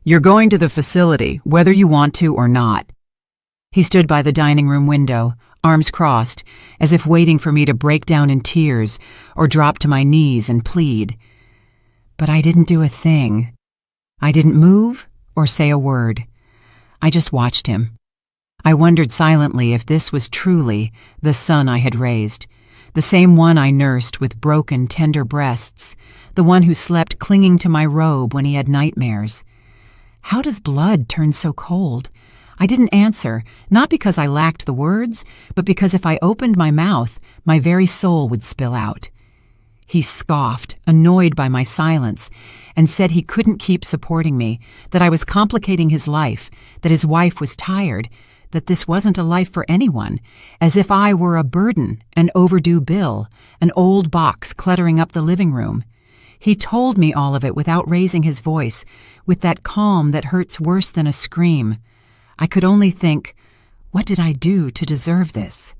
You're going to the facility, whether you want to or not." He stood by the dining room window, arms crossed, as if waiting for me to break down in tears or drop to my knees and plead. But I didn't do a thing. I didn't move or say a word. I just watched him. I wondered silently if this was truly the son I had raised, the same one I nursed with broken, tender breasts, the one who slept clinging to my robe when he had nightmares. How does blood turn so cold? I didn't answer, not because I lacked the words, but because if I opened my mouth, my very soul would spill out. He scoffed, annoyed by my silence, and said he couldn't keep supporting me, that I was complicating his life, that his wife was tired, that this wasn't a life for anyone, as if I were a burden, an overdue bill, an old box cluttering up the living room. He told me all of it without raising his voice, with that calm that hurts worse than a scream. I could only think, what did I do to deserve this?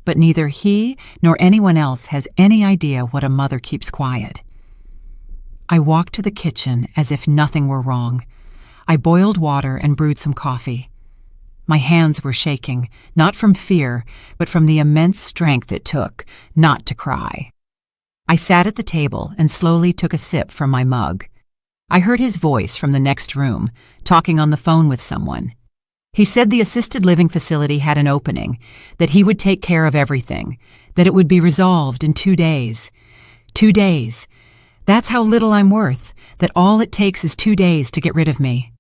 But neither he nor anyone else has any idea what a mother keeps quiet. I walked to the kitchen as if nothing were wrong. I boiled water and brewed some coffee. My hands were shaking, not from fear, but from the immense strength it took not to cry. I sat at the table and slowly took a sip from my mug. I heard his voice from the next room, talking on the phone with someone. He said the assisted living facility had an opening, that he would take care of everything, that it would be resolved in 2 days. 2 days. That's how little I'm worth, that all it takes is 2 days to get rid of me.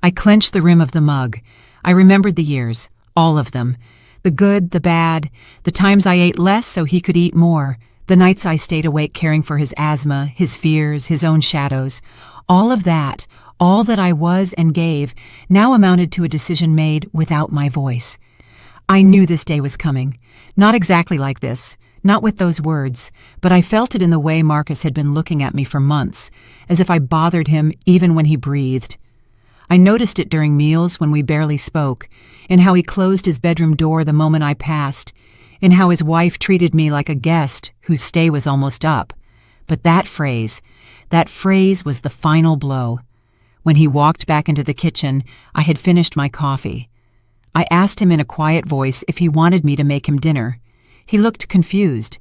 I clenched the rim of the mug. I remembered the years, all of them. The good, the bad, the times I ate less so he could eat more, the nights I stayed awake caring for his asthma, his fears, his own shadows. All of that, all that I was and gave, now amounted to a decision made without my voice. I knew this day was coming. Not exactly like this, not with those words, but I felt it in the way Marcus had been looking at me for months, as if I bothered him even when he breathed. I noticed it during meals when we barely spoke, in how he closed his bedroom door the moment I passed, in how his wife treated me like a guest whose stay was almost up. But that phrase was the final blow. When he walked back into the kitchen, I had finished my coffee. I asked him in a quiet voice if he wanted me to make him dinner. He looked confused.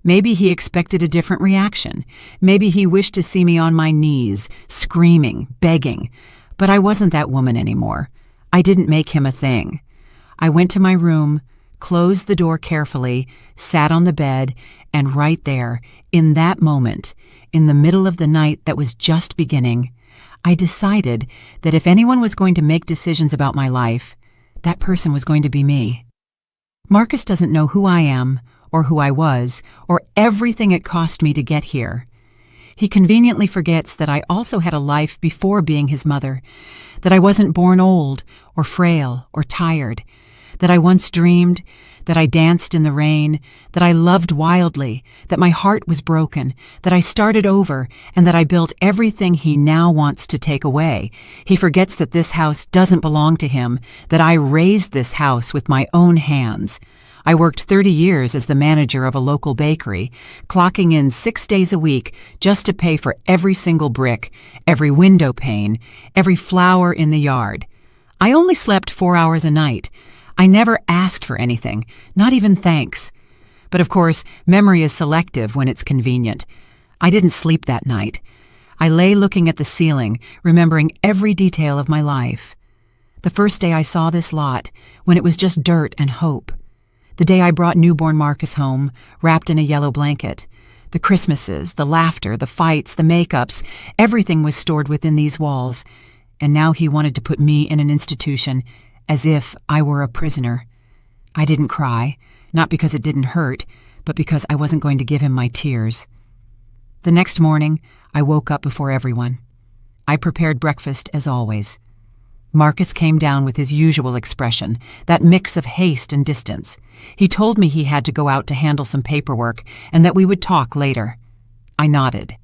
Maybe he expected a different reaction. Maybe he wished to see me on my knees, screaming, begging. But I wasn't that woman anymore. I didn't make him a thing. I went to my room, closed the door carefully, sat on the bed, and right there, in that moment, in the middle of the night that was just beginning, I decided that if anyone was going to make decisions about my life, that person was going to be me. Marcus doesn't know who I am, or who I was, or everything it cost me to get here. He conveniently forgets that I also had a life before being his mother, that I wasn't born old, or frail, or tired, that I once dreamed, that I danced in the rain, that I loved wildly, that my heart was broken, that I started over, and that I built everything he now wants to take away. He forgets that this house doesn't belong to him, that I raised this house with my own hands. I worked 30 years as the manager of a local bakery, clocking in 6 days a week just to pay for every single brick, every window pane, every flower in the yard. I only slept 4 hours a night. I never asked for anything, not even thanks. But of course, memory is selective when it's convenient. I didn't sleep that night. I lay looking at the ceiling, remembering every detail of my life. The first day I saw this lot, when it was just dirt and hope. The day I brought newborn Marcus home, wrapped in a yellow blanket. The Christmases, the laughter, the fights, the makeups, everything was stored within these walls. And now he wanted to put me in an institution, as if I were a prisoner. I didn't cry, not because it didn't hurt, but because I wasn't going to give him my tears. The next morning, I woke up before everyone. I prepared breakfast as always. Marcus came down with his usual expression, that mix of haste and distance. He told me he had to go out to handle some paperwork and that we would talk later. I nodded.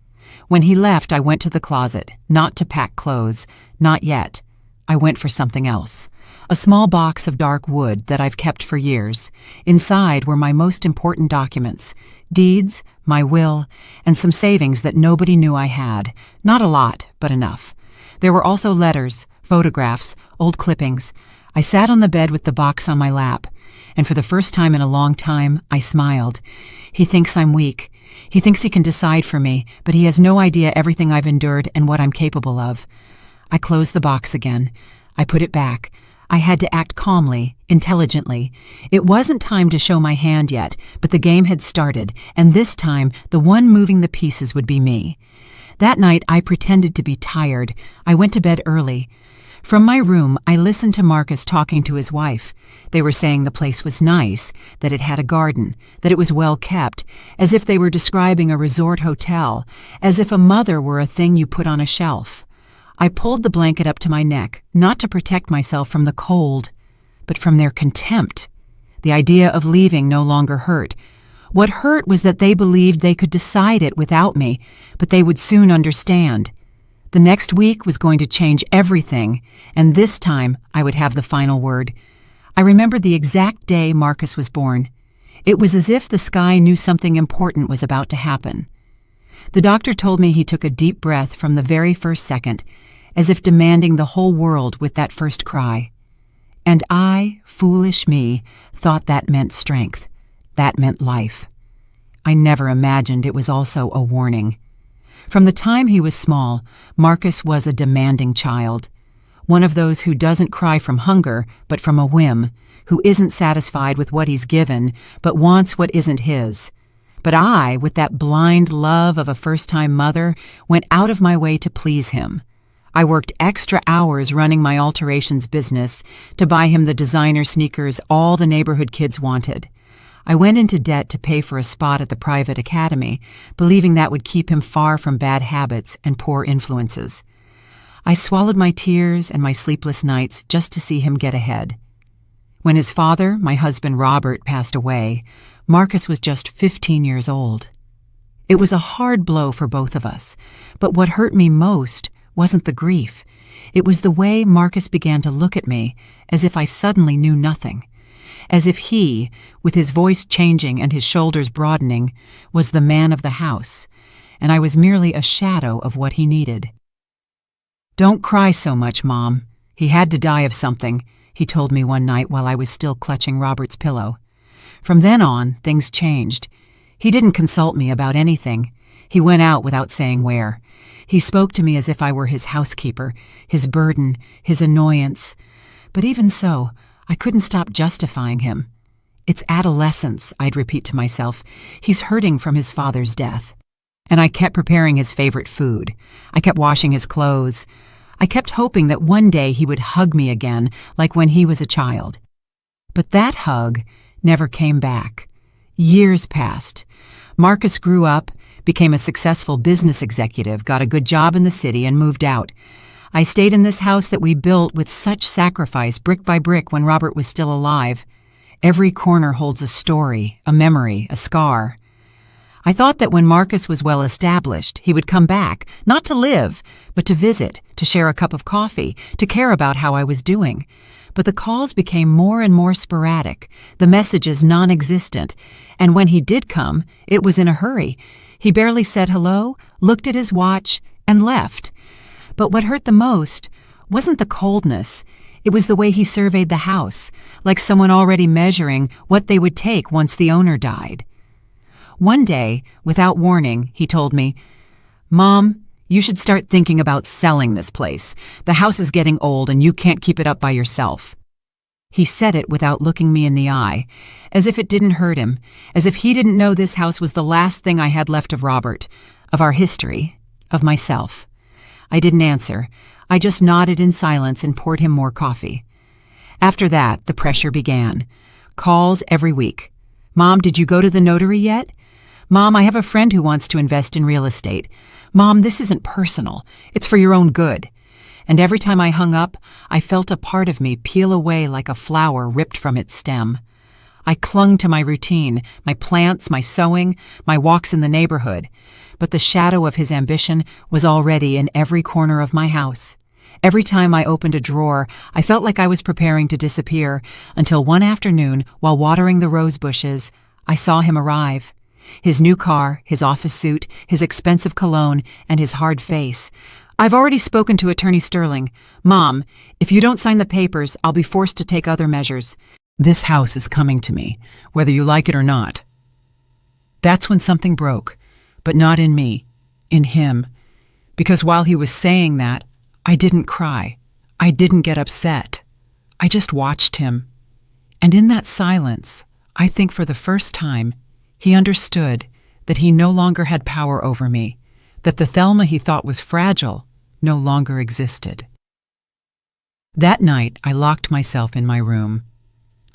When he left, I went to the closet, not to pack clothes, not yet. I went for something else. A small box of dark wood that I've kept for years. Inside were my most important documents, deeds, my will, and some savings that nobody knew I had. Not a lot, but enough. There were also letters, photographs, old clippings. I sat on the bed with the box on my lap, and for the first time in a long time, I smiled. He thinks I'm weak. He thinks he can decide for me, but he has no idea everything I've endured and what I'm capable of. I closed the box again. I put it back. I had to act calmly, intelligently. It wasn't time to show my hand yet, but the game had started, and this time the one moving the pieces would be me. That night I pretended to be tired. I went to bed early. From my room, I listened to Marcus talking to his wife. They were saying the place was nice, that it had a garden, that it was well kept, as if they were describing a resort hotel, as if a mother were a thing you put on a shelf. I pulled the blanket up to my neck, not to protect myself from the cold, but from their contempt. The idea of leaving no longer hurt. What hurt was that they believed they could decide it without me, but they would soon understand. The next week was going to change everything, and this time I would have the final word. I remembered the exact day Marcus was born. It was as if the sky knew something important was about to happen. The doctor told me he took a deep breath from the very first second, as if demanding the whole world with that first cry. And I, foolish me, thought that meant strength. That meant life. I never imagined it was also a warning. From the time he was small, Marcus was a demanding child. One of those who doesn't cry from hunger, but from a whim, who isn't satisfied with what he's given, but wants what isn't his. But I, with that blind love of a first-time mother, went out of my way to please him. I worked extra hours running my alterations business to buy him the designer sneakers all the neighborhood kids wanted. I went into debt to pay for a spot at the private academy, believing that would keep him far from bad habits and poor influences. I swallowed my tears and my sleepless nights just to see him get ahead. When his father, my husband Robert, passed away, Marcus was just 15 years old. It was a hard blow for both of us, but what hurt me most wasn't the grief. It was the way Marcus began to look at me as if I suddenly knew nothing, as if he, with his voice changing and his shoulders broadening, was the man of the house, and I was merely a shadow of what he needed. "Don't cry so much, Mom. He had to die of something," he told me one night while I was still clutching Robert's pillow. From then on, things changed. He didn't consult me about anything. He went out without saying where. He spoke to me as if I were his housekeeper, his burden, his annoyance. But even so, I couldn't stop justifying him. "It's adolescence," I'd repeat to myself. "He's hurting from his father's death." And I kept preparing his favorite food. I kept washing his clothes. I kept hoping that one day he would hug me again, like when he was a child. But that hug never came back. Years passed. Marcus grew up, became a successful business executive, got a good job in the city, and moved out. I stayed in this house that we built with such sacrifice, brick by brick, when Robert was still alive. Every corner holds a story, a memory, a scar. I thought that when Marcus was well established, he would come back, not to live, but to visit, to share a cup of coffee, to care about how I was doing. But the calls became more and more sporadic, the messages non-existent, and when he did come, it was in a hurry. He barely said hello, looked at his watch, and left. But what hurt the most wasn't the coldness. It was the way he surveyed the house, like someone already measuring what they would take once the owner died. One day, without warning, he told me, "Mom, you should start thinking about selling this place. The house is getting old and you can't keep it up by yourself." He said it without looking me in the eye, as if it didn't hurt him, as if he didn't know this house was the last thing I had left of Robert, of our history, of myself. I didn't answer. I just nodded in silence and poured him more coffee. After that, the pressure began. Calls every week. "Mom, did you go to the notary yet?" "Mom, I have a friend who wants to invest in real estate." "Mom, this isn't personal. It's for your own good." And every time I hung up, I felt a part of me peel away like a flower ripped from its stem. I clung to my routine, my plants, my sewing, my walks in the neighborhood. But the shadow of his ambition was already in every corner of my house. Every time I opened a drawer, I felt like I was preparing to disappear, until one afternoon, while watering the rose bushes, I saw him arrive. His new car, his office suit, his expensive cologne, and his hard face. I've already spoken to Attorney Sterling. Mom, if you don't sign the papers, I'll be forced to take other measures. This house is coming to me, whether you like it or not. That's when something broke, but not in me, in him. Because while he was saying that, I didn't cry. I didn't get upset. I just watched him. And in that silence, I think for the first time, he understood that he no longer had power over me, that the Thelma he thought was fragile no longer existed. That night, I locked myself in my room.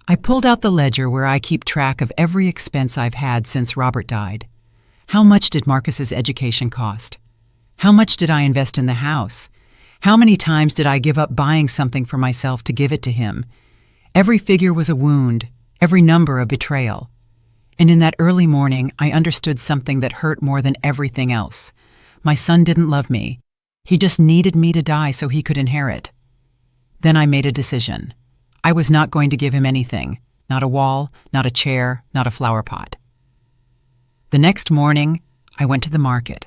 I pulled out the ledger where I keep track of every expense I've had since Robert died. How much did Marcus's education cost? How much did I invest in the house? How many times did I give up buying something for myself to give it to him? Every figure was a wound, every number a betrayal. And in that early morning, I understood something that hurt more than everything else. My son didn't love me. He just needed me to die so he could inherit. Then I made a decision. I was not going to give him anything, not a wall, not a chair, not a flower pot. The next morning, I went to the market.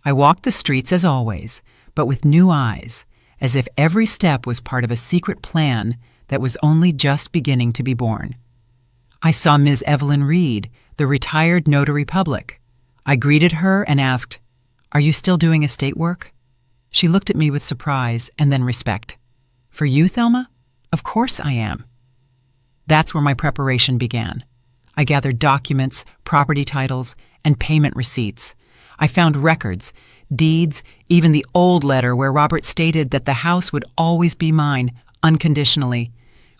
I walked the streets as always, but with new eyes, as if every step was part of a secret plan that was only just beginning to be born. I saw Ms. Evelyn Reed, the retired notary public. I greeted her and asked, "Are you still doing estate work?" She looked at me with surprise and then respect. "For you, Thelma? Of course I am." That's where my preparation began. I gathered documents, property titles, and payment receipts. I found records, deeds, even the old letter where Robert stated that the house would always be mine, unconditionally.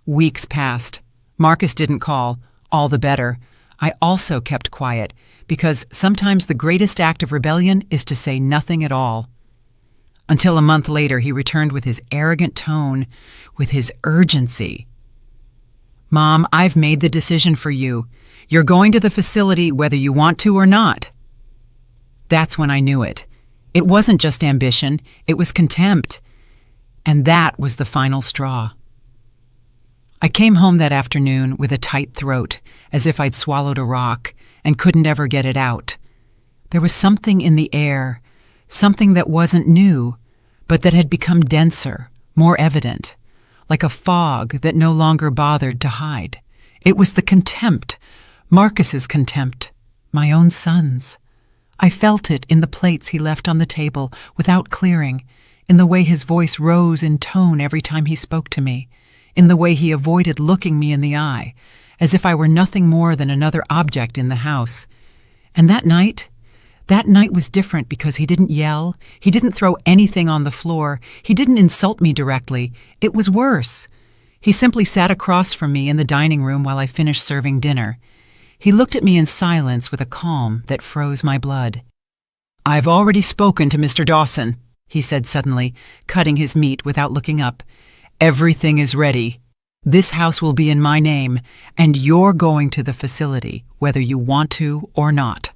Weeks passed. Marcus didn't call. All the better. I also kept quiet, because sometimes the greatest act of rebellion is to say nothing at all. Until a month later, he returned with his arrogant tone, with his urgency. "Mom, I've made the decision for you. You're going to the facility whether you want to or not." That's when I knew it. It wasn't just ambition, it was contempt. And that was the final straw. I came home that afternoon with a tight throat, as if I'd swallowed a rock, and couldn't ever get it out. There was something in the air, something that wasn't new, but that had become denser, more evident, like a fog that no longer bothered to hide. It was the contempt, Marcus's contempt, my own son's. I felt it in the plates he left on the table without clearing, in the way his voice rose in tone every time he spoke to me, in the way he avoided looking me in the eye, as if I were nothing more than another object in the house. And that night was different because he didn't yell, he didn't throw anything on the floor, he didn't insult me directly. It was worse. He simply sat across from me in the dining room while I finished serving dinner. He looked at me in silence with a calm that froze my blood. "I've already spoken to Mr. Dawson," he said suddenly, cutting his meat without looking up. "Everything is ready. This house will be in my name, and you're going to the facility, whether you want to or not."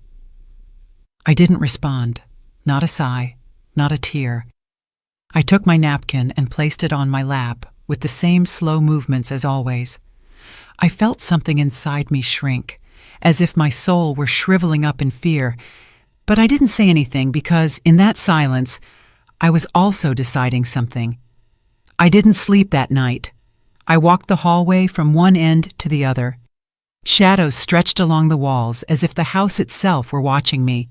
I didn't respond, not a sigh, not a tear. I took my napkin and placed it on my lap with the same slow movements as always. I felt something inside me shrink, as if my soul were shriveling up in fear, but I didn't say anything because, in that silence, I was also deciding something. I didn't sleep that night. I walked the hallway from one end to the other. Shadows stretched along the walls as if the house itself were watching me.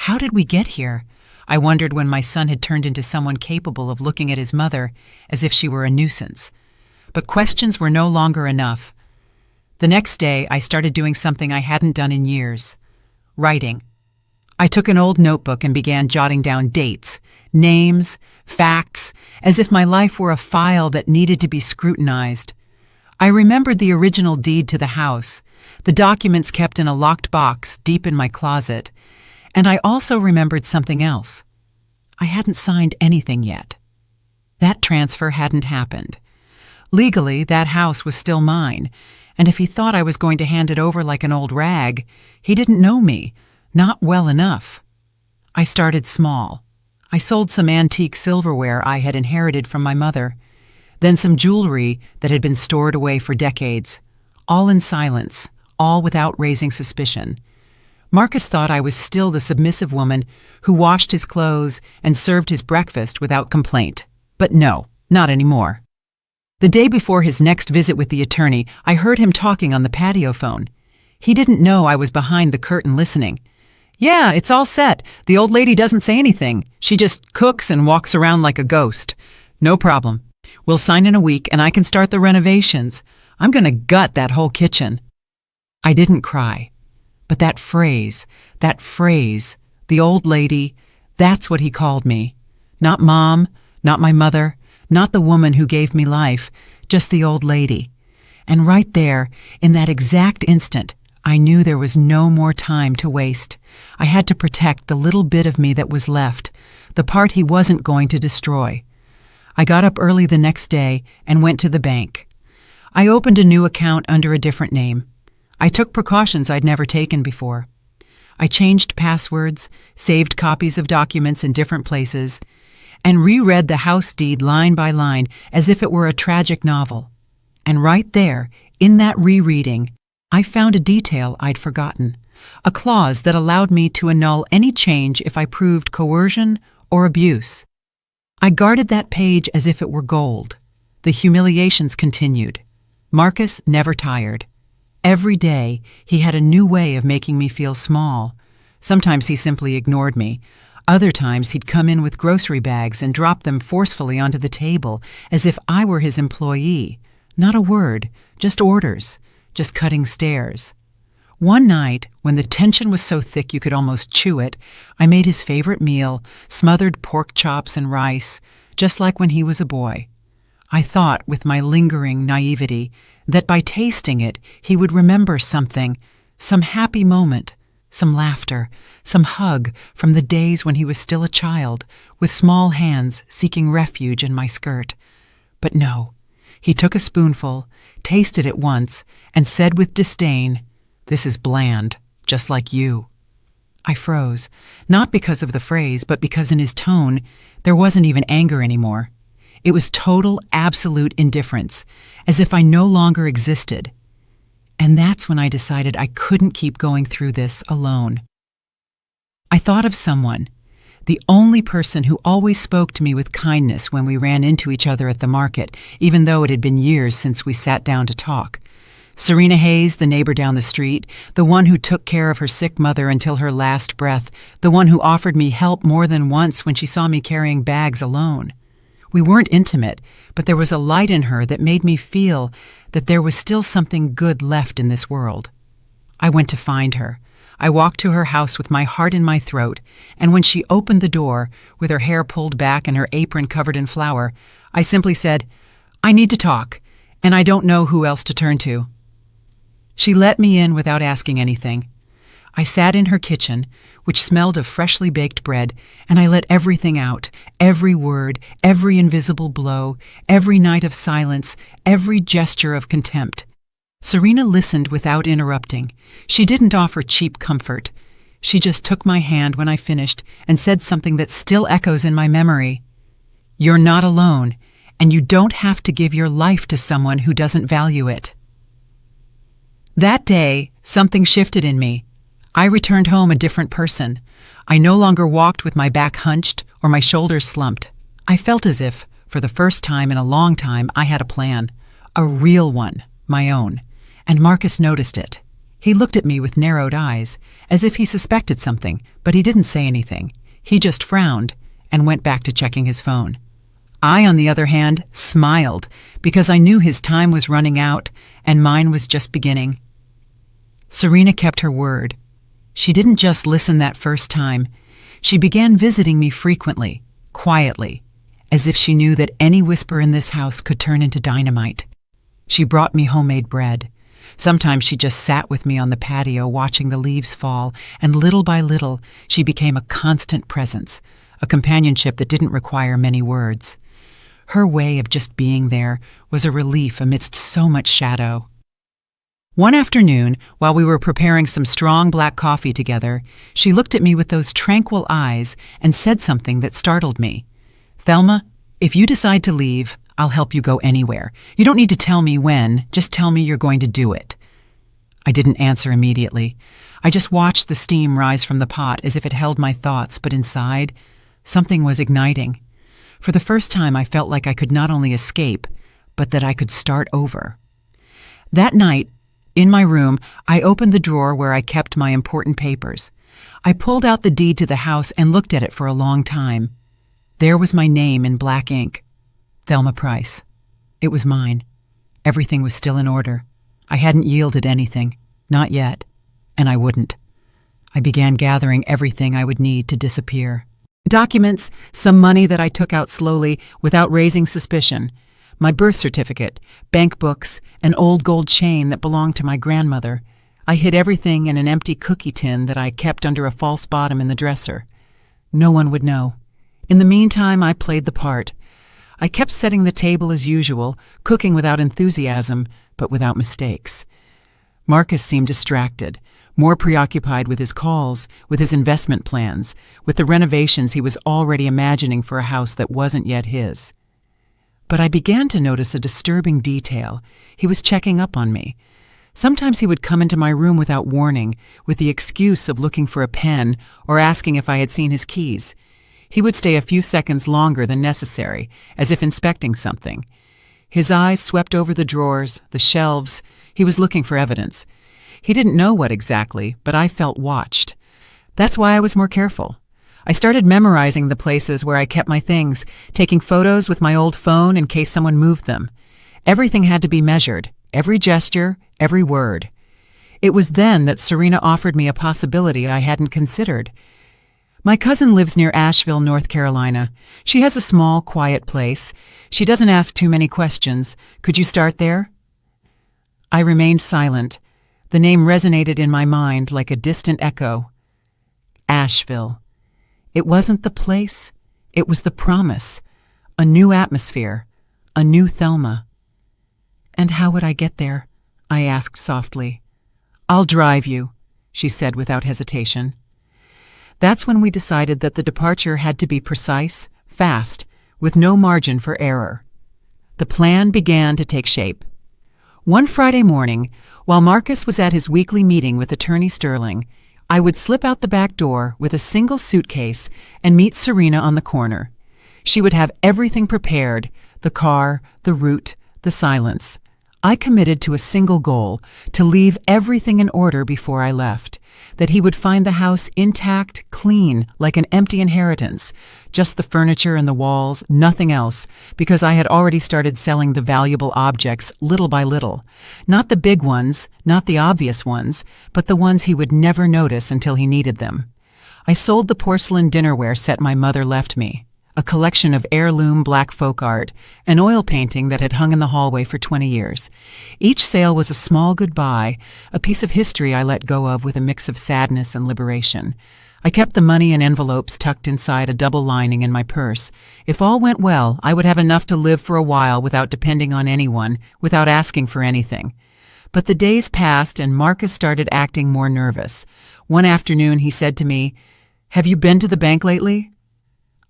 How did we get here? I wondered when my son had turned into someone capable of looking at his mother as if she were a nuisance. But questions were no longer enough. The next day, I started doing something I hadn't done in years: writing. I took an old notebook and began jotting down dates, names, facts, as if my life were a file that needed to be scrutinized. I remembered the original deed to the house, the documents kept in a locked box deep in my closet, and I also remembered something else. I hadn't signed anything yet. That transfer hadn't happened. Legally, that house was still mine, and if he thought I was going to hand it over like an old rag, he didn't know me, not well enough. I started small. I sold some antique silverware I had inherited from my mother, then some jewelry that had been stored away for decades, all in silence, all without raising suspicion. Marcus thought I was still the submissive woman who washed his clothes and served his breakfast without complaint. But no, not anymore. The day before his next visit with the attorney, I heard him talking on the patio phone. He didn't know I was behind the curtain listening. "Yeah, it's all set. The old lady doesn't say anything. She just cooks and walks around like a ghost. No problem. We'll sign in a week and I can start the renovations. I'm gonna gut that whole kitchen." I didn't cry. But that phrase, the old lady, that's what he called me. Not Mom, not my mother, not the woman who gave me life, just the old lady. And right there, in that exact instant, I knew there was no more time to waste. I had to protect the little bit of me that was left, the part he wasn't going to destroy. I got up early the next day and went to the bank. I opened a new account under a different name. I took precautions I'd never taken before. I changed passwords, saved copies of documents in different places, and reread the house deed line by line as if it were a tragic novel. And right there, in that rereading, I found a detail I'd forgotten, a clause that allowed me to annul any change if I proved coercion or abuse. I guarded that page as if it were gold. The humiliations continued. Marcus never tired. Every day, he had a new way of making me feel small. Sometimes he simply ignored me. Other times, he'd come in with grocery bags and drop them forcefully onto the table, as if I were his employee. Not a word, just orders, just cutting stairs. One night, when the tension was so thick you could almost chew it, I made his favorite meal, smothered pork chops and rice, just like when he was a boy. I thought, with my lingering naivety, that by tasting it, he would remember something, some happy moment, some laughter, some hug from the days when he was still a child, with small hands seeking refuge in my skirt. But no, he took a spoonful, tasted it once, and said with disdain, "This is bland, just like you." I froze, not because of the phrase, but because in his tone, there wasn't even anger anymore. It was total, absolute indifference, as if I no longer existed. And that's when I decided I couldn't keep going through this alone. I thought of someone, the only person who always spoke to me with kindness when we ran into each other at the market, even though it had been years since we sat down to talk. Serena Hayes, the neighbor down the street, the one who took care of her sick mother until her last breath, the one who offered me help more than once when she saw me carrying bags alone. We weren't intimate, but there was a light in her that made me feel that there was still something good left in this world. I went to find her. I walked to her house with my heart in my throat, and when she opened the door, with her hair pulled back and her apron covered in flour, I simply said, "I need to talk, and I don't know who else to turn to." She let me in without asking anything. I sat in her kitchen, which smelled of freshly baked bread, and I let everything out, every word, every invisible blow, every night of silence, every gesture of contempt. Serena listened without interrupting. She didn't offer cheap comfort. She just took my hand when I finished and said something that still echoes in my memory. "You're not alone, and you don't have to give your life to someone who doesn't value it." That day, something shifted in me. I returned home a different person. I no longer walked with my back hunched or my shoulders slumped. I felt as if, for the first time in a long time, I had a plan. A real one, my own. And Marcus noticed it. He looked at me with narrowed eyes, as if he suspected something, but he didn't say anything. He just frowned and went back to checking his phone. I, on the other hand, smiled, because I knew his time was running out and mine was just beginning. Serena kept her word. She didn't just listen that first time. She began visiting me frequently, quietly, as if she knew that any whisper in this house could turn into dynamite. She brought me homemade bread. Sometimes she just sat with me on the patio watching the leaves fall, and little by little she became a constant presence, a companionship that didn't require many words. Her way of just being there was a relief amidst so much shadow. One afternoon, while we were preparing some strong black coffee together, she looked at me with those tranquil eyes and said something that startled me. "Thelma, if you decide to leave, I'll help you go anywhere. You don't need to tell me when, just tell me you're going to do it." I didn't answer immediately. I just watched the steam rise from the pot as if it held my thoughts, but inside, something was igniting. For the first time, I felt like I could not only escape, but that I could start over. That night, in my room, I opened the drawer where I kept my important papers. I pulled out the deed to the house and looked at it for a long time. There was my name in black ink. Thelma Price. It was mine. Everything was still in order. I hadn't yielded anything. Not yet. And I wouldn't. I began gathering everything I would need to disappear. Documents, some money that I took out slowly without raising suspicion, my birth certificate, bank books, an old gold chain that belonged to my grandmother. I hid everything in an empty cookie tin that I kept under a false bottom in the dresser. No one would know. In the meantime, I played the part. I kept setting the table as usual, cooking without enthusiasm, but without mistakes. Marcus seemed distracted, more preoccupied with his calls, with his investment plans, with the renovations he was already imagining for a house that wasn't yet his. But I began to notice a disturbing detail. He was checking up on me. Sometimes he would come into my room without warning, with the excuse of looking for a pen or asking if I had seen his keys. He would stay a few seconds longer than necessary, as if inspecting something. His eyes swept over the drawers, the shelves. He was looking for evidence. He didn't know what exactly, but I felt watched. That's why I was more careful. I started memorizing the places where I kept my things, taking photos with my old phone in case someone moved them. Everything had to be measured, every gesture, every word. It was then that Serena offered me a possibility I hadn't considered. My cousin lives near Asheville, North Carolina. She has a small, quiet place. She doesn't ask too many questions. Could you start there? I remained silent. The name resonated in my mind like a distant echo. Asheville. It wasn't the place, it was the promise. A new atmosphere, a new Thelma. And how would I get there? I asked softly. I'll drive you, she said without hesitation. That's when we decided that the departure had to be precise, fast, with no margin for error. The plan began to take shape. One Friday morning, while Marcus was at his weekly meeting with Attorney Sterling, I would slip out the back door with a single suitcase and meet Serena on the corner. She would have everything prepared, the car, the route, the silence. I committed to a single goal, to leave everything in order before I left, that he would find the house intact, clean, like an empty inheritance, just the furniture and the walls, nothing else, because I had already started selling the valuable objects little by little. Not the big ones, not the obvious ones, but the ones he would never notice until he needed them. I sold the porcelain dinnerware set my mother left me, a collection of heirloom black folk art, an oil painting that had hung in the hallway for 20 years. Each sale was a small goodbye, a piece of history I let go of with a mix of sadness and liberation. I kept the money in envelopes tucked inside a double lining in my purse. If all went well, I would have enough to live for a while without depending on anyone, without asking for anything. But the days passed and Marcus started acting more nervous. One afternoon he said to me, "Have you been to the bank lately?"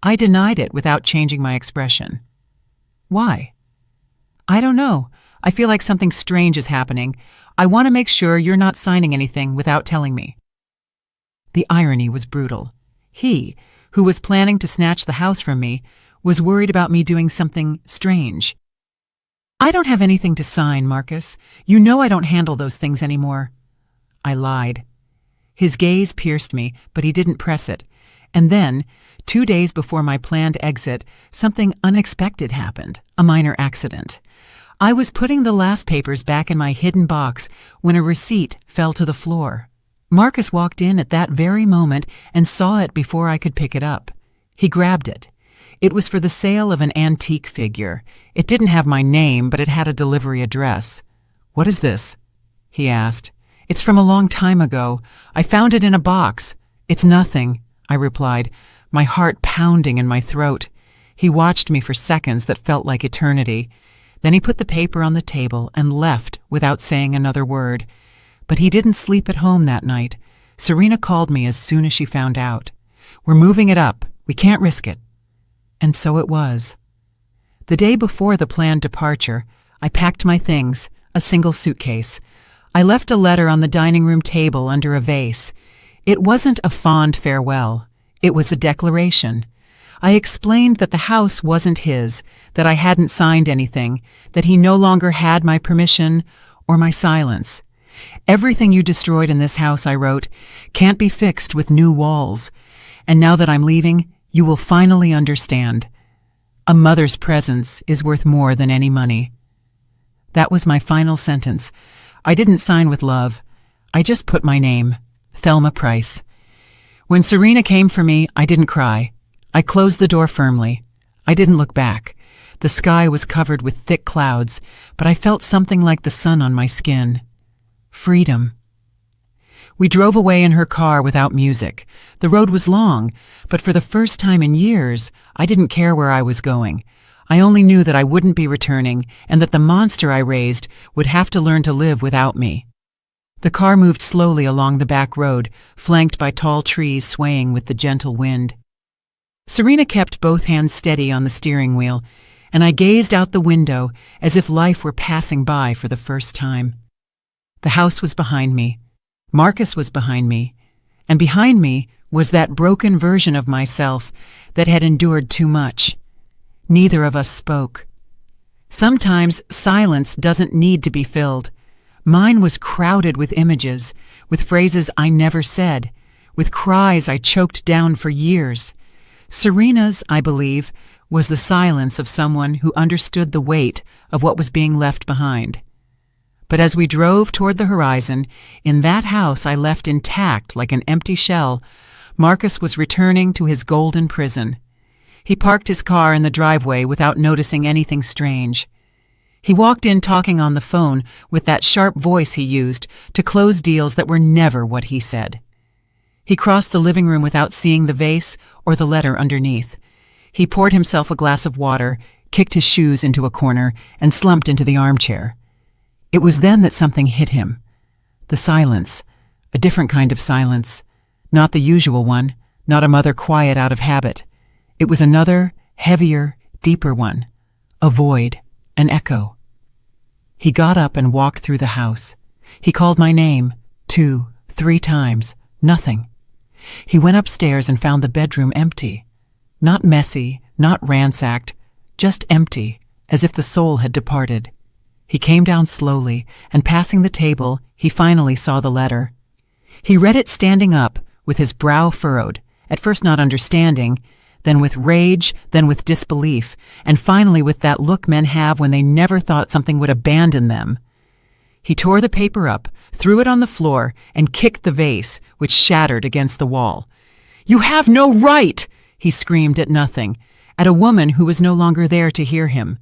I denied it without changing my expression. Why? I don't know. I feel like something strange is happening. I want to make sure you're not signing anything without telling me. The irony was brutal. He, who was planning to snatch the house from me, was worried about me doing something strange. I don't have anything to sign, Marcus. You know I don't handle those things anymore. I lied. His gaze pierced me, but he didn't press it. And then, 2 days before my planned exit, something unexpected happened, a minor accident. I was putting the last papers back in my hidden box when a receipt fell to the floor. Marcus walked in at that very moment and saw it before I could pick it up. He grabbed it. It was for the sale of an antique figure. It didn't have my name, but it had a delivery address. "What is this?" he asked. "It's from a long time ago. I found it in a box." "It's nothing," I replied, my heart pounding in my throat. He watched me for seconds that felt like eternity. Then he put the paper on the table and left without saying another word. But he didn't sleep at home that night. Serena called me as soon as she found out. "We're moving it up. We can't risk it." And so it was. The day before the planned departure, I packed my things, a single suitcase. I left a letter on the dining room table under a vase. It wasn't a fond farewell. It was a declaration. I explained that the house wasn't his, that I hadn't signed anything, that he no longer had my permission or my silence. Everything you destroyed in this house, I wrote, can't be fixed with new walls. And now that I'm leaving, you will finally understand. A mother's presence is worth more than any money. That was my final sentence. I didn't sign with love. I just put my name, Thelma Price. When Serena came for me, I didn't cry. I closed the door firmly. I didn't look back. The sky was covered with thick clouds, but I felt something like the sun on my skin. Freedom. We drove away in her car without music. The road was long, but for the first time in years, I didn't care where I was going. I only knew that I wouldn't be returning and that the monster I raised would have to learn to live without me. The car moved slowly along the back road, flanked by tall trees swaying with the gentle wind. Serena kept both hands steady on the steering wheel, and I gazed out the window as if life were passing by for the first time. The house was behind me. Marcus was behind me. And behind me was that broken version of myself that had endured too much. Neither of us spoke. Sometimes silence doesn't need to be filled. Mine was crowded with images, with phrases I never said, with cries I choked down for years. Serena's, I believe, was the silence of someone who understood the weight of what was being left behind. But as we drove toward the horizon, in that house I left intact like an empty shell, Marcus was returning to his golden prison. He parked his car in the driveway without noticing anything strange. He walked in talking on the phone with that sharp voice he used to close deals that were never what he said. He crossed the living room without seeing the vase or the letter underneath. He poured himself a glass of water, kicked his shoes into a corner, and slumped into the armchair. It was then that something hit him. The silence, a different kind of silence, not the usual one, not a mother quiet out of habit. It was another, heavier, deeper one, a void, an echo. He got up and walked through the house. He called my name 2, 3 times, nothing. He went upstairs and found the bedroom empty. Not messy, not ransacked, just empty, as if the soul had departed. He came down slowly, and passing the table, he finally saw the letter. He read it standing up, with his brow furrowed, at first not understanding, then with rage, then with disbelief, and finally with that look men have when they never thought something would abandon them. He tore the paper up, threw it on the floor, and kicked the vase, which shattered against the wall. "You have no right!" he screamed at nothing, at a woman who was no longer there to hear him.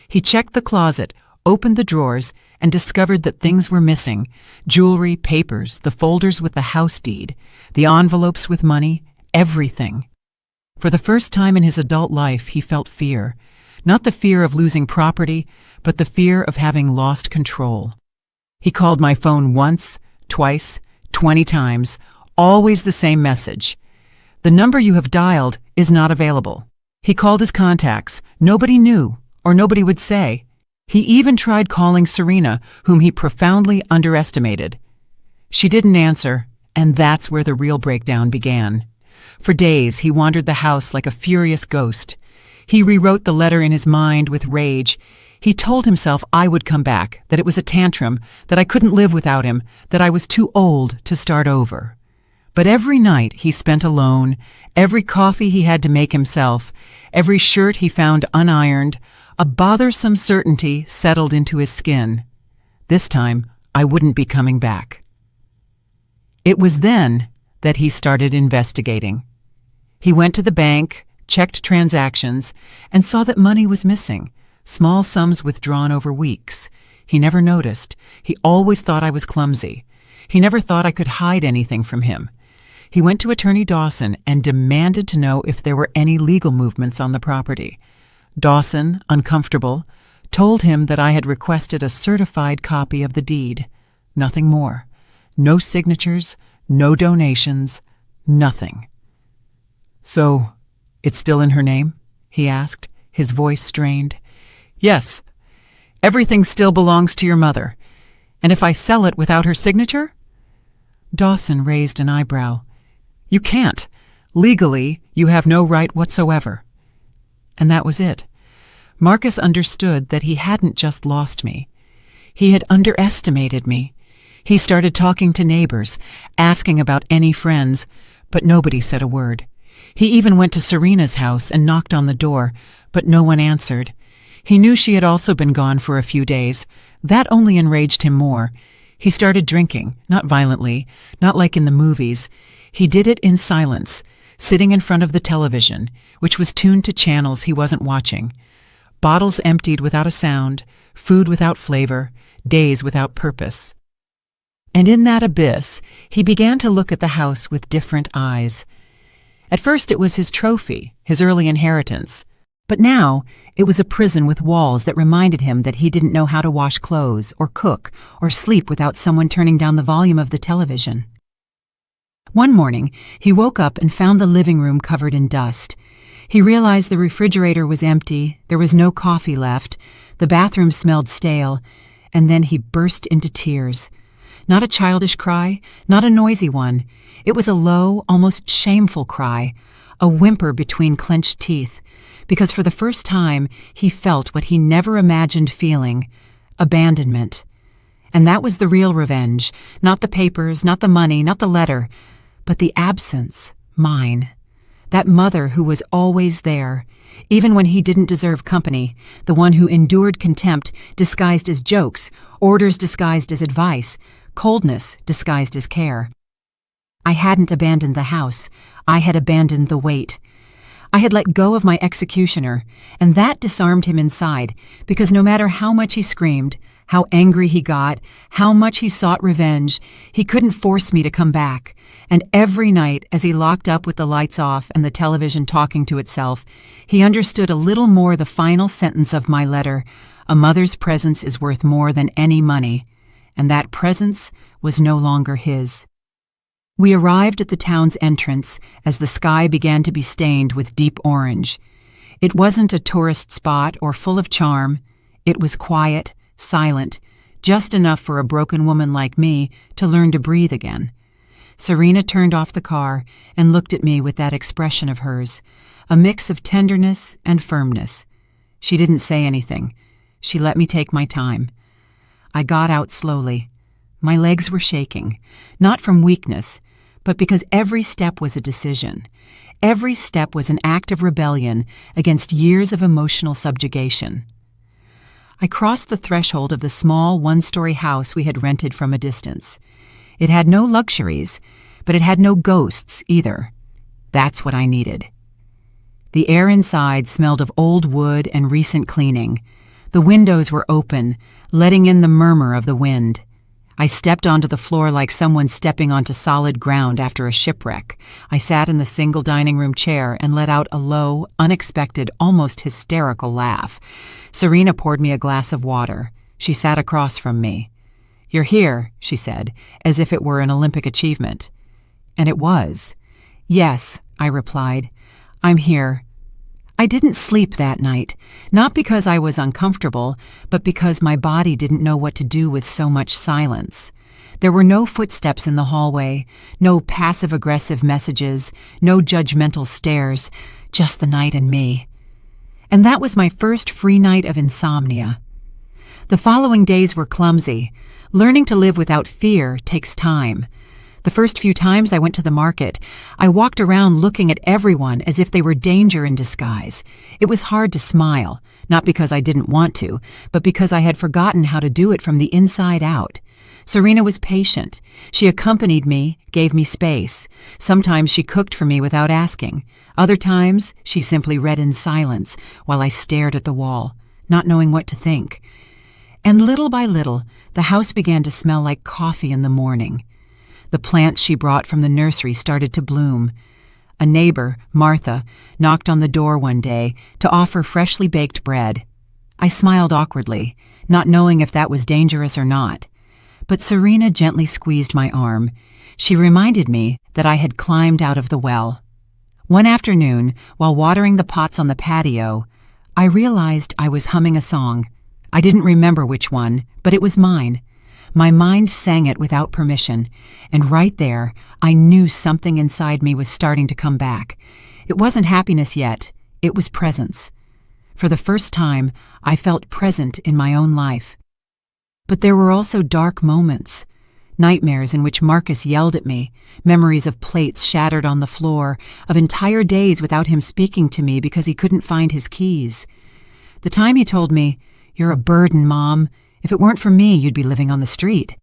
He checked the closet, opened the drawers, and discovered that things were missing: jewelry, papers, the folders with the house deed, the envelopes with money, everything. For the first time in his adult life, he felt fear. Not the fear of losing property, but the fear of having lost control. He called my phone once, twice, 20 times, always the same message. "The number you have dialed is not available." He called his contacts. Nobody knew, or nobody would say. He even tried calling Serena, whom he profoundly underestimated. She didn't answer, and that's where the real breakdown began. For days, he wandered the house like a furious ghost. He rewrote the letter in his mind with rage. He told himself I would come back, that it was a tantrum, that I couldn't live without him, that I was too old to start over. But every night he spent alone, every coffee he had to make himself, every shirt he found unironed, a bothersome certainty settled into his skin. This time, I wouldn't be coming back. It was then that he started investigating. He went to the bank, checked transactions, and saw that money was missing, small sums withdrawn over weeks. He never noticed. He always thought I was clumsy. He never thought I could hide anything from him. He went to Attorney Dawson and demanded to know if there were any legal movements on the property. Dawson, uncomfortable, told him that I had requested a certified copy of the deed. Nothing more. No signatures, no donations, nothing. "So, it's still in her name?" he asked, his voice strained. "Yes. Everything still belongs to your mother. And if I sell it without her signature? Dawson raised an eyebrow. You can't. Legally, you have no right whatsoever. And that was it. Marcus understood that he hadn't just lost me. He had underestimated me. He started talking to neighbors, asking about any friends, but nobody said a word. He even went to Serena's house and knocked on the door, but no one answered. He knew she had also been gone for a few days. That only enraged him more. He started drinking, not violently, not like in the movies. He did it in silence, sitting in front of the television, which was tuned to channels he wasn't watching. Bottles emptied without a sound, food without flavor, days without purpose. And in that abyss, he began to look at the house with different eyes. At first it was his trophy, his early inheritance. But now it was a prison with walls that reminded him that he didn't know how to wash clothes or cook or sleep without someone turning down the volume of the television. One morning, he woke up and found the living room covered in dust. He realized the refrigerator was empty, there was no coffee left, the bathroom smelled stale, and then he burst into tears. Not a childish cry, not a noisy one. It was a low, almost shameful cry, a whimper between clenched teeth, because for the first time he felt what he never imagined feeling, abandonment. And that was the real revenge, not the papers, not the money, not the letter, but the absence, mine. That mother who was always there, even when he didn't deserve company, the one who endured contempt disguised as jokes, orders disguised as advice, coldness disguised as care. I hadn't abandoned the house. I had abandoned the weight. I had let go of my executioner, and that disarmed him inside, because no matter how much he screamed, how angry he got, how much he sought revenge, he couldn't force me to come back. And every night, as he locked up with the lights off and the television talking to itself, he understood a little more the final sentence of my letter: a mother's presence is worth more than any money. And that presence was no longer his. We arrived at the town's entrance as the sky began to be stained with deep orange. It wasn't a tourist spot or full of charm. It was quiet, silent, just enough for a broken woman like me to learn to breathe again. Serena turned off the car and looked at me with that expression of hers, a mix of tenderness and firmness. She didn't say anything. She let me take my time. I got out slowly. My legs were shaking, not from weakness, but because every step was a decision. Every step was an act of rebellion against years of emotional subjugation. I crossed the threshold of the small one-story house we had rented from a distance. It had no luxuries, but it had no ghosts either. That's what I needed. The air inside smelled of old wood and recent cleaning. The windows were open, letting in the murmur of the wind. I stepped onto the floor like someone stepping onto solid ground after a shipwreck. I sat in the single dining room chair and let out a low, unexpected, almost hysterical laugh. Serena poured me a glass of water. She sat across from me. "You're here," she said, as if it were an Olympic achievement. And it was. "Yes," I replied. "I'm here." I didn't sleep that night, not because I was uncomfortable, but because my body didn't know what to do with so much silence. There were no footsteps in the hallway, no passive-aggressive messages, no judgmental stares, just the night and me. And that was my first free night of insomnia. The following days were clumsy. Learning to live without fear takes time. The first few times I went to the market, I walked around looking at everyone as if they were danger in disguise. It was hard to smile, not because I didn't want to, but because I had forgotten how to do it from the inside out. Serena was patient. She accompanied me, gave me space. Sometimes she cooked for me without asking. Other times, she simply read in silence while I stared at the wall, not knowing what to think. And little by little, the house began to smell like coffee in the morning. The plants she brought from the nursery started to bloom. A neighbor, Martha, knocked on the door one day to offer freshly baked bread. I smiled awkwardly, not knowing if that was dangerous or not. But Serena gently squeezed my arm. She reminded me that I had climbed out of the well. One afternoon, while watering the pots on the patio, I realized I was humming a song. I didn't remember which one, but it was mine. My mind sang it without permission, and right there, I knew something inside me was starting to come back. It wasn't happiness yet, it was presence. For the first time, I felt present in my own life. But there were also dark moments. Nightmares in which Marcus yelled at me, memories of plates shattered on the floor, of entire days without him speaking to me because he couldn't find his keys. The time he told me, "You're a burden, Mom. If it weren't for me, you'd be living on the street."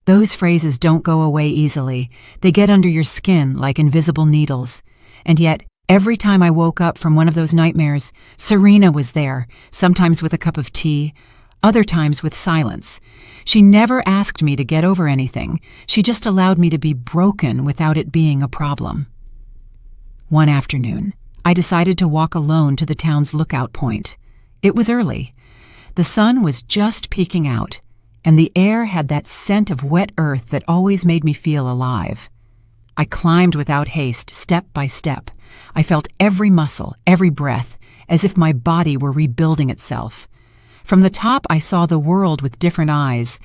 Those phrases don't go away easily. They get under your skin like invisible needles. And yet, every time I woke up from one of those nightmares, Serena was there, sometimes with a cup of tea, other times with silence. She never asked me to get over anything. She just allowed me to be broken without it being a problem. One afternoon, I decided to walk alone to the town's lookout point. It was early. The sun was just peeking out, and the air had that scent of wet earth that always made me feel alive. I climbed without haste, step by step. I felt every muscle, every breath, as if my body were rebuilding itself. From the top, I saw the world with different eyes.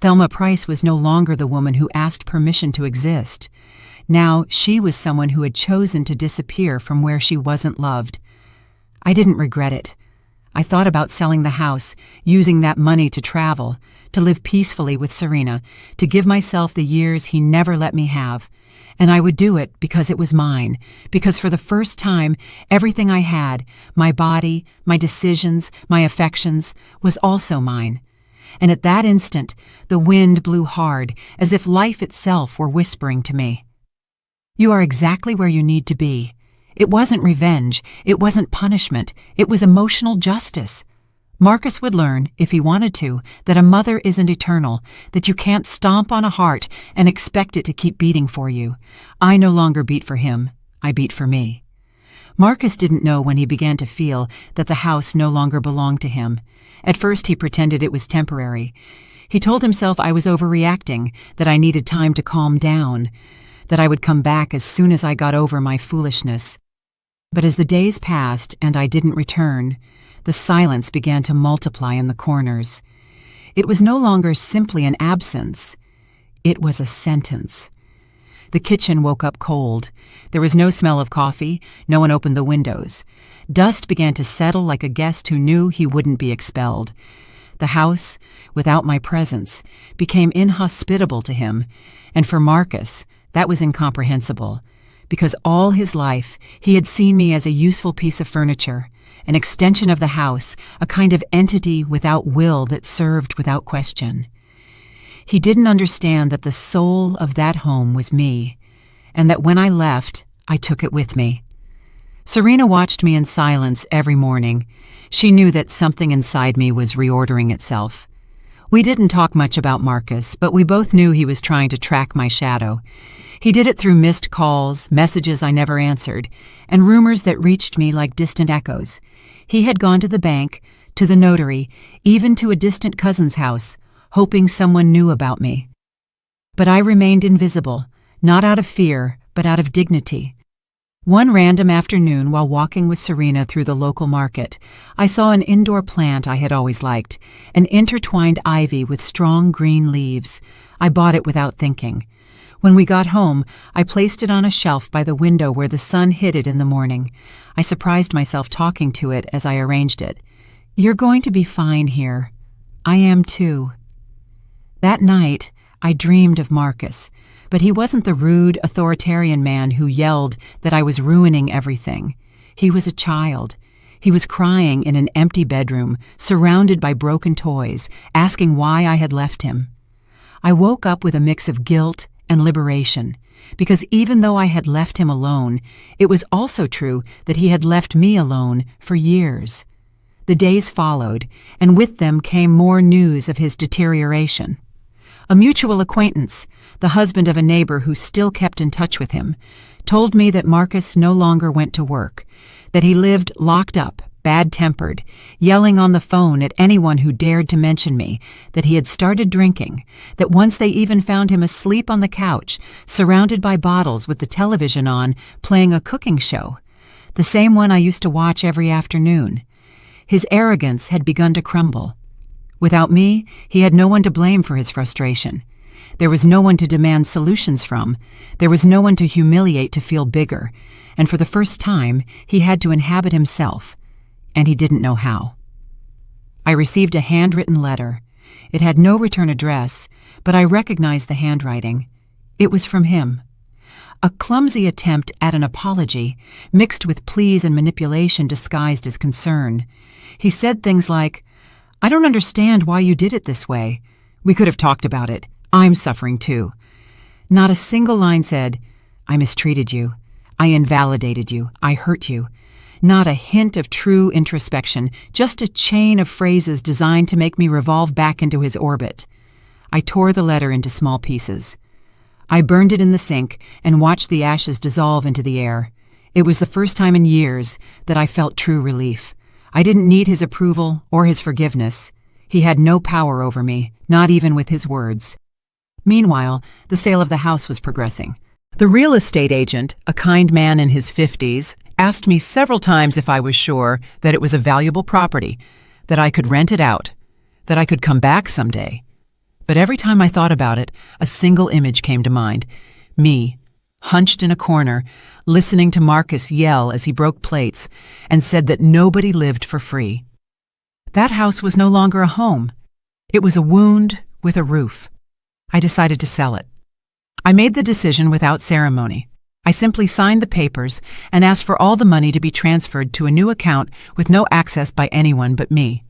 Thelma Price was no longer the woman who asked permission to exist. Now, she was someone who had chosen to disappear from where she wasn't loved. I didn't regret it. I thought about selling the house, using that money to travel, to live peacefully with Serena, to give myself the years he never let me have. And I would do it because it was mine, because for the first time, everything I had, my body, my decisions, my affections, was also mine. And at that instant, the wind blew hard, as if life itself were whispering to me. "You are exactly where you need to be." It wasn't revenge, it wasn't punishment, it was emotional justice. Marcus would learn, if he wanted to, that a mother isn't eternal, that you can't stomp on a heart and expect it to keep beating for you. I no longer beat for him, I beat for me. Marcus didn't know when he began to feel that the house no longer belonged to him. At first he pretended it was temporary. He told himself I was overreacting, that I needed time to calm down, that I would come back as soon as I got over my foolishness. But as the days passed and I didn't return, the silence began to multiply in the corners. It was no longer simply an absence. It was a sentence. The kitchen woke up cold. There was no smell of coffee. No one opened the windows. Dust began to settle like a guest who knew he wouldn't be expelled. The house, without my presence, became inhospitable to him, and for Marcus, that was incomprehensible, because all his life he had seen me as a useful piece of furniture, an extension of the house, a kind of entity without will that served without question. He didn't understand that the soul of that home was me, and that when I left, I took it with me. Serena watched me in silence every morning. She knew that something inside me was reordering itself. We didn't talk much about Marcus, but we both knew he was trying to track my shadow. He did it through missed calls, messages I never answered, and rumors that reached me like distant echoes. He had gone to the bank, to the notary, even to a distant cousin's house, hoping someone knew about me. But I remained invisible, not out of fear, but out of dignity. One random afternoon, while walking with Serena through the local market, I saw an indoor plant I had always liked, an intertwined ivy with strong green leaves. I bought it without thinking. When we got home, I placed it on a shelf by the window where the sun hit it in the morning. I surprised myself talking to it as I arranged it. "You're going to be fine here. I am too." That night, I dreamed of Marcus, but he wasn't the rude, authoritarian man who yelled that I was ruining everything. He was a child. He was crying in an empty bedroom, surrounded by broken toys, asking why I had left him. I woke up with a mix of guilt and liberation, because even though I had left him alone, it was also true that he had left me alone for years. The days followed, and with them came more news of his deterioration. A mutual acquaintance, the husband of a neighbor who still kept in touch with him, told me that Marcus no longer went to work, that he lived locked up, bad-tempered, yelling on the phone at anyone who dared to mention me, that he had started drinking, that once they even found him asleep on the couch, surrounded by bottles with the television on, playing a cooking show, the same one I used to watch every afternoon. His arrogance had begun to crumble. Without me, he had no one to blame for his frustration. There was no one to demand solutions from. There was no one to humiliate to feel bigger. And for the first time, he had to inhabit himself. And he didn't know how. I received a handwritten letter. It had no return address, but I recognized the handwriting. It was from him. A clumsy attempt at an apology, mixed with pleas and manipulation disguised as concern. He said things like, "I don't understand why you did it this way. We could have talked about it. I'm suffering too." Not a single line said, "I mistreated you. I invalidated you. I hurt you." Not a hint of true introspection, just a chain of phrases designed to make me revolve back into his orbit. I tore the letter into small pieces. I burned it in the sink and watched the ashes dissolve into the air. It was the first time in years that I felt true relief. I didn't need his approval or his forgiveness. He had no power over me, not even with his words. Meanwhile, the sale of the house was progressing. The real estate agent, a kind man in his 50s, asked me several times if I was sure that it was a valuable property, that I could rent it out, that I could come back someday. But every time I thought about it, a single image came to mind. Me, hunched in a corner, listening to Marcus yell as he broke plates and said that nobody lived for free. That house was no longer a home. It was a wound with a roof. I decided to sell it. I made the decision without ceremony. I simply signed the papers and asked for all the money to be transferred to a new account with no access by anyone but me.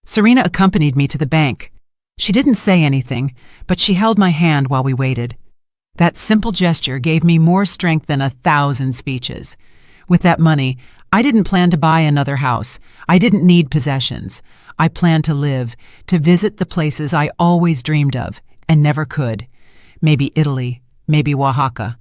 Serena accompanied me to the bank. She didn't say anything, but she held my hand while we waited. That simple gesture gave me more strength than 1,000 speeches. With that money, I didn't plan to buy another house. I didn't need possessions. I planned to live, to visit the places I always dreamed of and never could. Maybe Italy, maybe Oaxaca.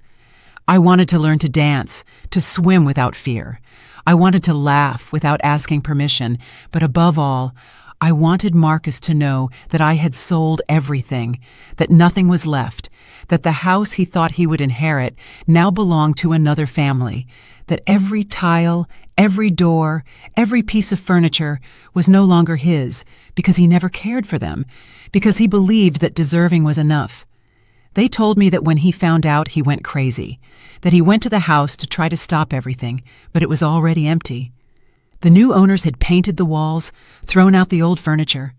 I wanted to learn to dance, to swim without fear. I wanted to laugh without asking permission, but above all, I wanted Marcus to know that I had sold everything, that nothing was left, that the house he thought he would inherit now belonged to another family, that every tile, every door, every piece of furniture was no longer his because he never cared for them, because he believed that deserving was enough. They told me that when he found out, he went crazy, that he went to the house to try to stop everything, but it was already empty. The new owners had painted the walls, thrown out the old furniture.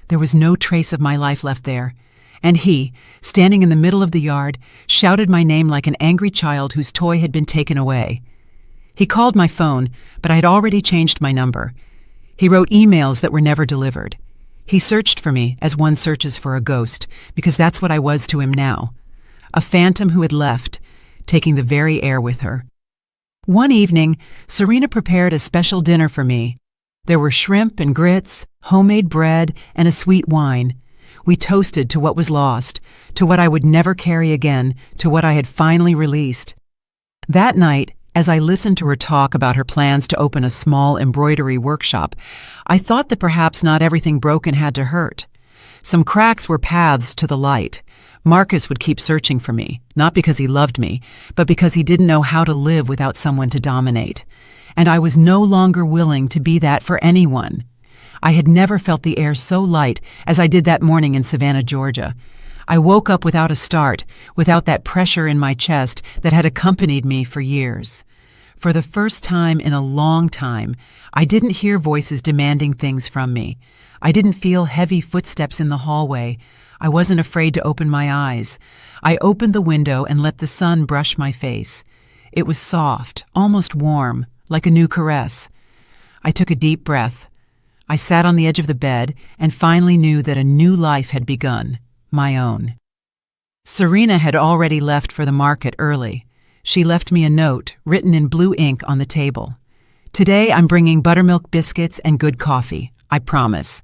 There was no trace of my life left there, and he, standing in the middle of the yard, shouted my name like an angry child whose toy had been taken away. He called my phone, but I had already changed my number. He wrote emails that were never delivered. He searched for me as one searches for a ghost, because that's what I was to him now. A phantom who had left, taking the very air with her. One evening, Serena prepared a special dinner for me. There were shrimp and grits, homemade bread, and a sweet wine. We toasted to what was lost, to what I would never carry again, to what I had finally released. That night, as I listened to her talk about her plans to open a small embroidery workshop, I thought that perhaps not everything broken had to hurt. Some cracks were paths to the light. Marcus would keep searching for me, not because he loved me, but because he didn't know how to live without someone to dominate. And I was no longer willing to be that for anyone. I had never felt the air so light as I did that morning in Savannah, Georgia. I woke up without a start, without that pressure in my chest that had accompanied me for years. For the first time in a long time, I didn't hear voices demanding things from me. I didn't feel heavy footsteps in the hallway. I wasn't afraid to open my eyes. I opened the window and let the sun brush my face. It was soft, almost warm, like a new caress. I took a deep breath. I sat on the edge of the bed and finally knew that a new life had begun, my own. Serena had already left for the market early. She left me a note written in blue ink on the table. "Today I'm bringing buttermilk biscuits and good coffee, I promise."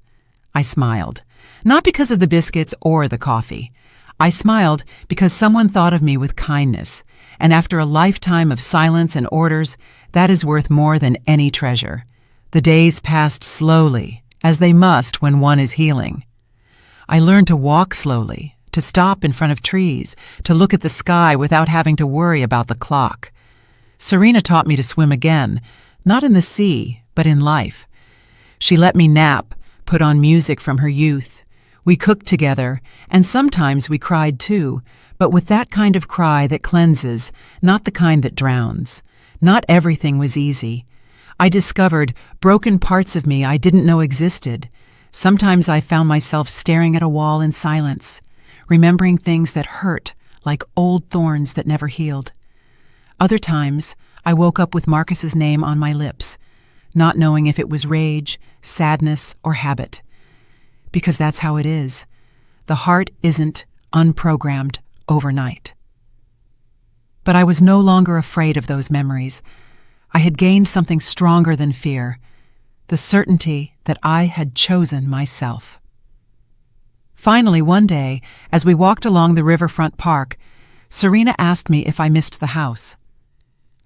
I smiled. Not because of the biscuits or the coffee. I smiled because someone thought of me with kindness, and after a lifetime of silence and orders, that is worth more than any treasure. The days passed slowly, as they must when one is healing. I learned to walk slowly, to stop in front of trees, to look at the sky without having to worry about the clock. Serena taught me to swim again, not in the sea, but in life. She let me nap, put on music from her youth. We cooked together, and sometimes we cried too, but with that kind of cry that cleanses, not the kind that drowns. Not everything was easy. I discovered broken parts of me I didn't know existed. Sometimes I found myself staring at a wall in silence, remembering things that hurt, like old thorns that never healed. Other times, I woke up with Marcus's name on my lips, not knowing if it was rage, sadness, or habit. Because that's how it is. The heart isn't unprogrammed overnight. But I was no longer afraid of those memories. I had gained something stronger than fear, the certainty that I had chosen myself. Finally, one day, as we walked along the riverfront park, Serena asked me if I missed the house.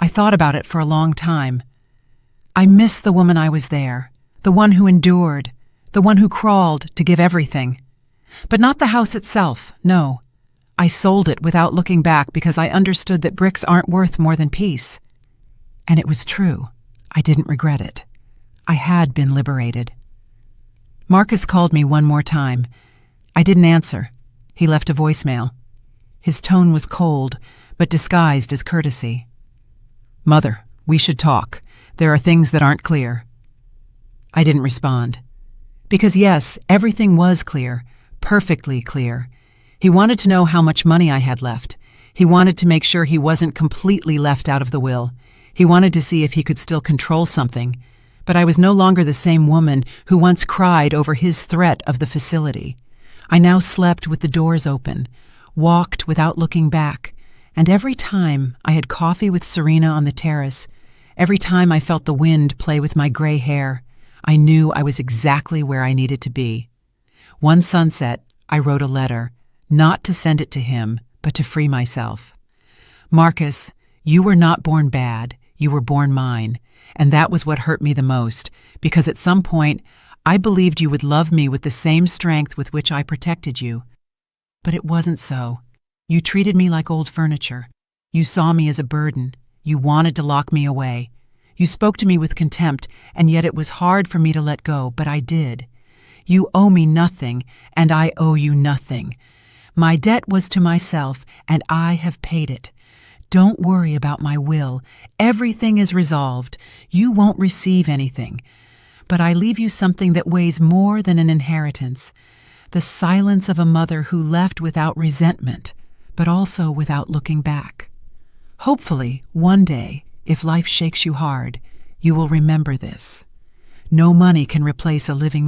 I thought about it for a long time. I missed the woman I was there, the one who endured, the one who crawled to give everything. But not the house itself, no. I sold it without looking back because I understood that bricks aren't worth more than peace. And it was true. I didn't regret it. I had been liberated. Marcus called me one more time. I didn't answer. He left a voicemail. His tone was cold, but disguised as courtesy. "Mother, we should talk. There are things that aren't clear." I didn't respond. Because yes, everything was clear, perfectly clear. He wanted to know how much money I had left. He wanted to make sure he wasn't completely left out of the will. He wanted to see if he could still control something. But I was no longer the same woman who once cried over his threat of the facility. I now slept with the doors open, walked without looking back, and every time I had coffee with Serena on the terrace, every time I felt the wind play with my gray hair, I knew I was exactly where I needed to be. One sunset, I wrote a letter, not to send it to him, but to free myself. "Marcus, you were not born bad, you were born mine, and that was what hurt me the most, because at some point, I believed you would love me with the same strength with which I protected you. But it wasn't so. You treated me like old furniture. You saw me as a burden. You wanted to lock me away. You spoke to me with contempt, and yet it was hard for me to let go, but I did. You owe me nothing, and I owe you nothing. My debt was to myself, and I have paid it. Don't worry about my will. Everything is resolved. You won't receive anything. But I leave you something that weighs more than an inheritance. The silence of a mother who left without resentment, but also without looking back. Hopefully, one day, if life shakes you hard, you will remember this. No money can replace a living